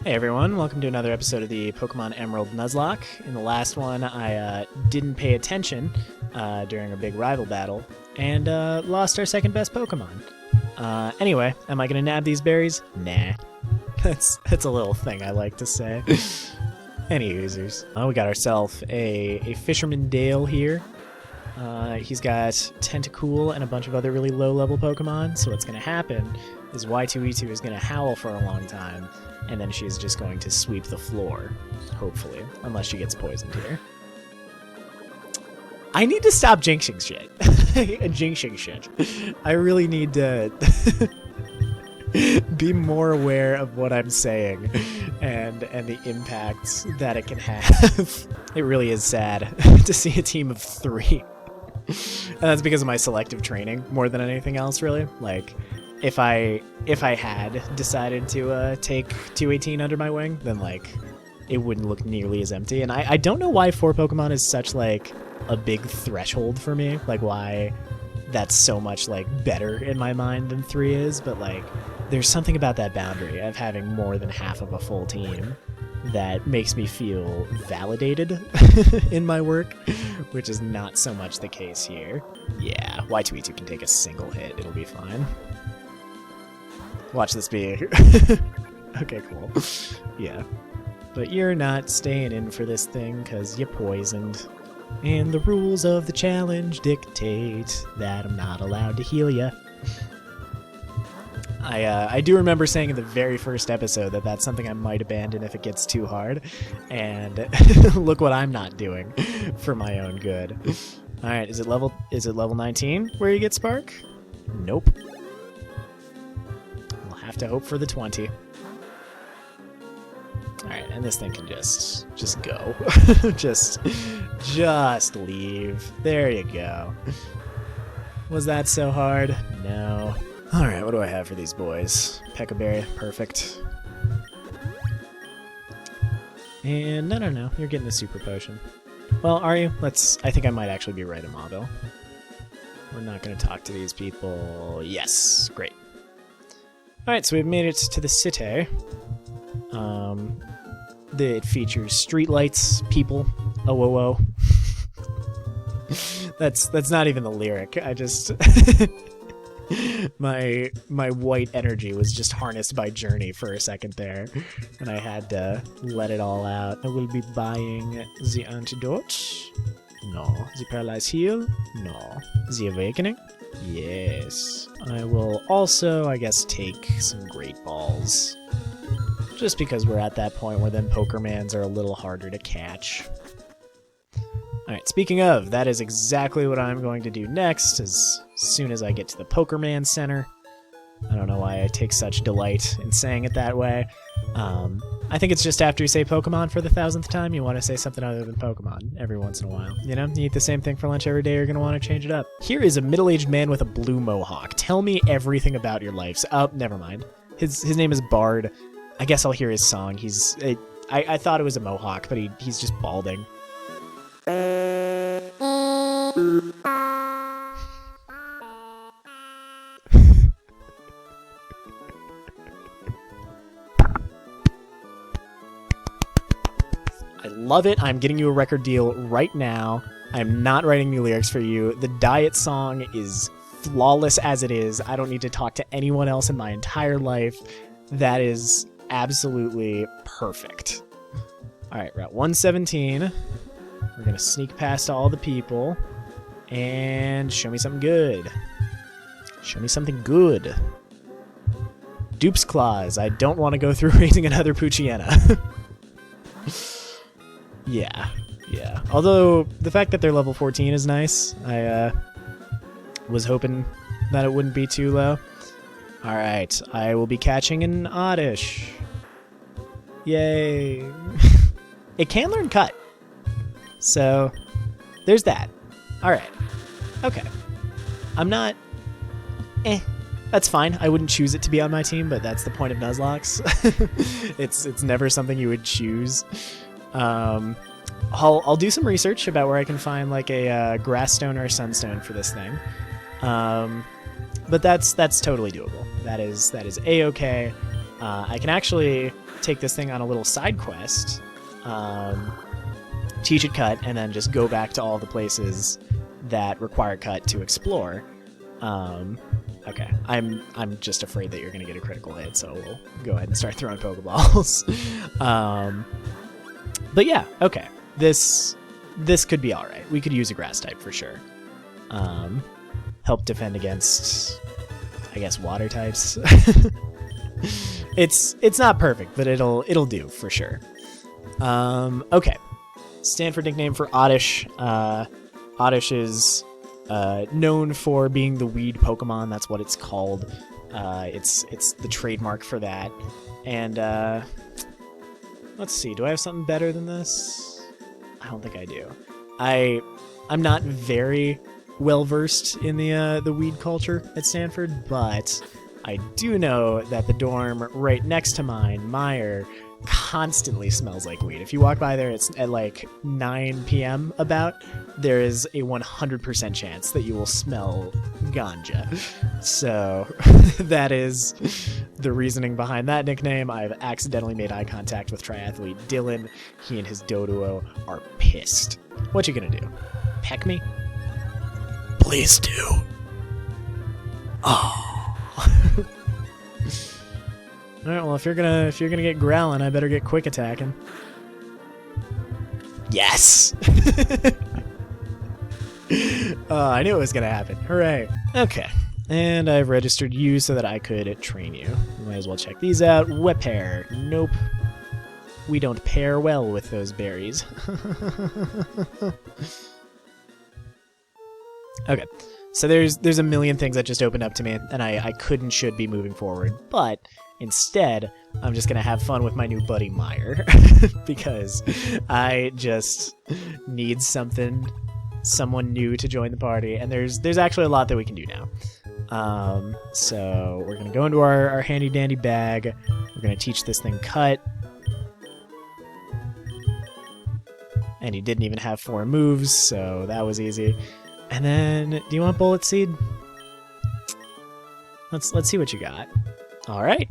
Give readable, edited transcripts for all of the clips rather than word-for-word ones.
Hey everyone, welcome to another episode of the Pokemon Emerald Nuzlocke. In the last one, I didn't pay attention during a big rival battle, and lost our second best Pokemon. Anyway, am I going to nab these berries? Nah. That's a little thing I like to say. Any users. We got ourselves a Fisherman Dale here. He's got Tentacool and a bunch of other really low-level Pokemon, so what's going to happen is Y2E2 is going to howl for a long time, and then she's just going to sweep the floor, hopefully, unless she gets poisoned here. I need to stop jinxing shit. Jinxing shit. I really need to be more aware of what I'm saying and the impacts that it can have. It really is sad to see a team of 3. And that's because of my selective training more than anything else, really. Like, if I had decided to take 218 under my wing, then like it wouldn't look nearly as empty. And I don't know why 4 Pokemon is such like a big threshold for me, like why that's so much like better in my mind than 3 is, but like there's something about that boundary of having more than half of a full team that makes me feel validated in my work, which is not so much the case here. Yeah, Y2E2 can take a single hit, it'll be fine. Watch this be. Okay, cool. Yeah. But you're not staying in for this thing because you're poisoned. And the rules of the challenge dictate that I'm not allowed to heal ya. I do remember saying in the very first episode that that's something I might abandon if it gets too hard. And look what I'm not doing for my own good. Alright, is it level 19 where you get Spark? Nope. Have to hope for the 20. Alright, and this thing can just go. just leave. There you go. Was that so hard? No. Alright, what do I have for these boys? Peccaberry, perfect. And no, you're getting a super potion. Well, are you? I think I might actually be right in Mauville. We're not going to talk to these people. Yes, great. Alright, so we've made it to the city. It features streetlights, people, oh. That's not even the lyric. I just my white energy was just harnessed by Journey for a second there, and I had to let it all out. I will be buying the antidote. No. The paralyzed heal. No. The awakening. Yes. I will also, I guess, take some Great Balls. Just because we're at that point where then Pokermans are a little harder to catch. Alright, speaking of, that is exactly what I'm going to do next, as soon as I get to the Pokerman Center. I don't know why I take such delight in saying it that way. I think it's just after you say Pokemon for the 1000th time, you want to say something other than Pokemon every once in a while. You know, you eat the same thing for lunch every day, you're going to want to change it up. Here is a middle-aged man with a blue mohawk. Tell me everything about your life. Oh, never mind. His name is Bard. I guess I'll hear his song. I thought it was a mohawk, but he's just balding. I love it. I'm getting you a record deal right now. I'm not writing new lyrics for you. The Diet song is flawless as it is. I don't need to talk to anyone else in my entire life. That is absolutely perfect. Alright, Route 117. We're going to sneak past all the people. And show me something good. Show me something good. Dupe's Claws. I don't want to go through raising another Poochyena. Yeah. Although, the fact that they're level 14 is nice. I was hoping that it wouldn't be too low. Alright, I will be catching an Oddish. Yay. It can learn Cut. So, there's that. Alright. Okay. I'm not... That's fine. I wouldn't choose it to be on my team, but that's the point of Nuzlocks. It's never something you would choose. I'll do some research about where I can find like a grass stone or a sunstone for this thing. But that's totally doable. That is a-okay. I can actually take this thing on a little side quest, teach it cut, and then just go back to all the places that require cut to explore. Okay, I'm just afraid that you're gonna get a critical hit, so we'll go ahead and start throwing Pokeballs. But yeah, okay, this could be all right. We could use a grass type for sure. Help defend against, I guess, water types. It's not perfect, but it'll do for sure. Okay, Stanford nickname for Oddish. Oddish is known for being the weed Pokemon. That's what it's called. It's the trademark for that. And let's see. Do I have something better than this? I don't think I do. I'm not very well versed in the weed culture at Stanford, but I do know that the dorm right next to mine, Meyer, constantly smells like weed. If you walk by there, it's at like 9 p.m. about, there is a 100% chance that you will smell ganja. So that is the reasoning behind that nickname. I've accidentally made eye contact with triathlete Dylan. He and his Doduo are pissed. What you gonna do? Peck me? Please do. Oh. Alright, well, if you're gonna get growling, I better get quick attacking. Yes! I knew it was gonna happen. Hooray. Okay. And I've registered you so that I could train you. Might as well check these out. Wet pair. Nope. We don't pair well with those berries. Okay. So there's a million things that just opened up to me, and I could and should be moving forward, but instead, I'm just gonna have fun with my new buddy Meyer, because I just need someone new to join the party, and there's actually a lot that we can do now. So we're gonna go into our handy dandy bag. We're gonna teach this thing cut, and he didn't even have 4 moves, so that was easy. And then, do you want Bullet Seed? Let's see what you got. All right.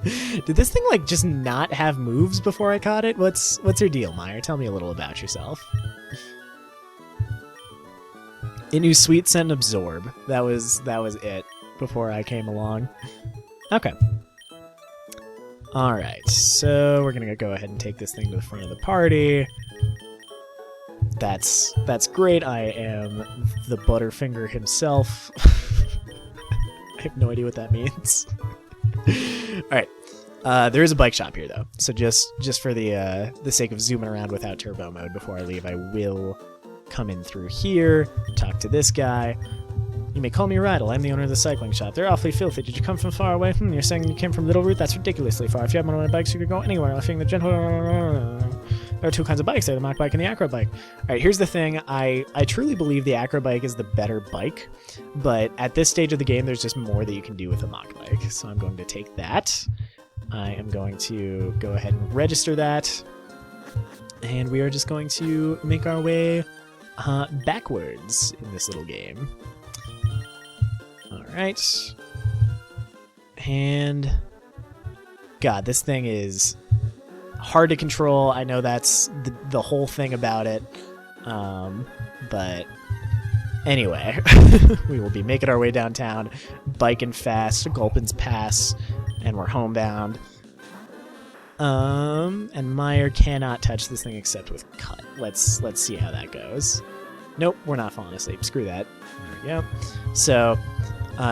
Did this thing like just not have moves before I caught it? What's your deal, Meyer? Tell me a little about yourself. It knew Sweet Scent and Absorb. That was it before I came along. Okay. All right. So we're gonna go ahead and take this thing to the front of the party. That's great. I am the Butterfinger himself. I have no idea what that means. Alright. There is a bike shop here, though. So just for the sake of zooming around without turbo mode before I leave, I will come in through here, talk to this guy. You may call me Rydell. I'm the owner of the cycling shop. They're awfully filthy. Did you come from far away? You're saying you came from Little Root? That's ridiculously far. If you have one of my bikes, you could go anywhere. I think the there are 2 kinds of bikes. There's the mock bike and the acro bike. All right, here's the thing. I truly believe the acro bike is the better bike, but at this stage of the game, there's just more that you can do with a mock bike. So I'm going to take that. I am going to go ahead and register that, and we are just going to make our way backwards in this little game. All right. And God, this thing is hard to control. I know that's the whole thing about it. But anyway, we will be making our way downtown, biking fast, Gulpin's Pass, and we're homebound. And Meyer cannot touch this thing except with cut. Let's see how that goes. Nope, we're not falling asleep. Screw that. There we go. So,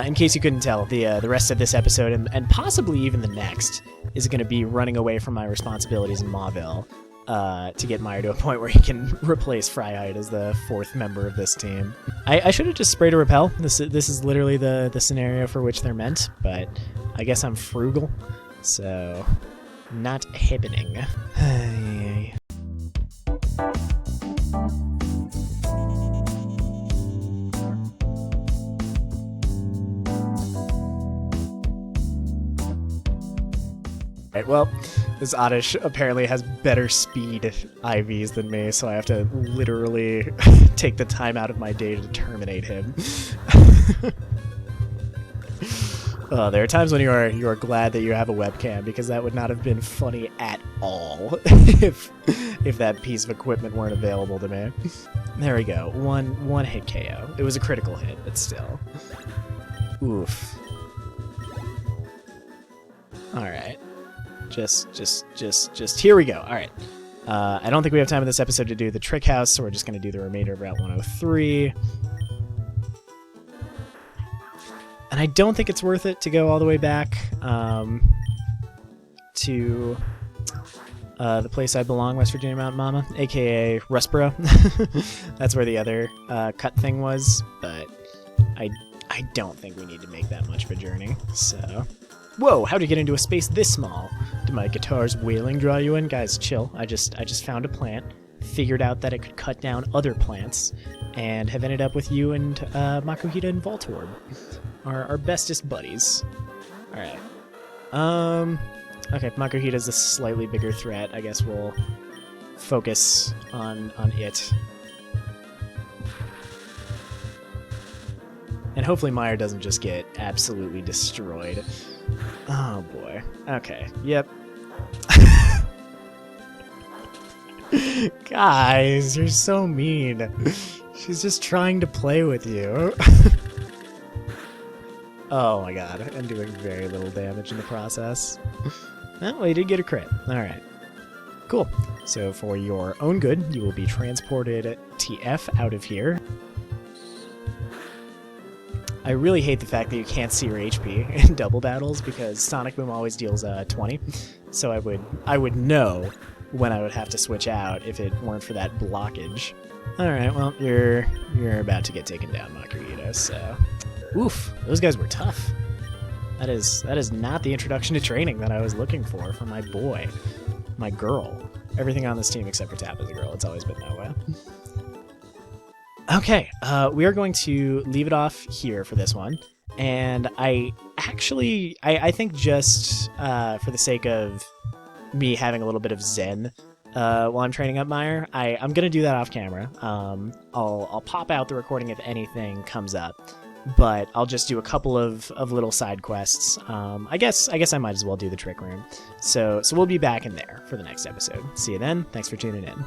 in case you couldn't tell, the rest of this episode, and possibly even the next, is going to be running away from my responsibilities in Mauville to get Meyer to a point where he can replace Fryite as the 4th member of this team. I should have just sprayed a repel. This is literally the scenario for which they're meant, but I guess I'm frugal, so not happening. Right, well, this Oddish apparently has better speed IVs than me, so I have to literally take the time out of my day to terminate him. There are times when you are glad that you have a webcam, because that would not have been funny at all if that piece of equipment weren't available to me. There we go. One hit KO. It was a critical hit, but still. Oof. All right. Just here we go. All right. I don't think we have time in this episode to do the trick house, so we're just going to do the remainder of Route 103. And I don't think it's worth it to go all the way back to the place I belong, West Virginia Mountain Mama, aka Rustboro. That's where the other cut thing was, but I don't think we need to make that much of a journey, so... Whoa, how'd you get into a space this small? Did my guitar's wailing draw you in? Guys, chill. I just found a plant, figured out that it could cut down other plants, and have ended up with you and Makuhita and Voltorb. Our bestest buddies. Alright. Okay, Makuhita's a slightly bigger threat. I guess we'll focus on it. And hopefully Meyer doesn't just get absolutely destroyed. Oh boy. Okay. Yep. Guys, you're so mean. She's just trying to play with you. Oh my god, and doing very little damage in the process. Well, he did get a crit. Alright. Cool. So for your own good, you will be transported TF out of here. I really hate the fact that you can't see your HP in double battles, because Sonic Boom always deals 20. So I would know when I would have to switch out if it weren't for that blockage. Alright, well, you're about to get taken down, Makuhita, so... Oof, those guys were tough. That is not the introduction to training that I was looking for my boy. My girl. Everything on this team except for Tap is a girl. It's always been that way. Okay, we are going to leave it off here for this one. And I think just for the sake of me having a little bit of zen while I'm training up Meyer, I'm going to do that off camera. I'll pop out the recording if anything comes up. But I'll just do a couple of little side quests. I guess I might as well do the trick room. So we'll be back in there for the next episode. See you then. Thanks for tuning in.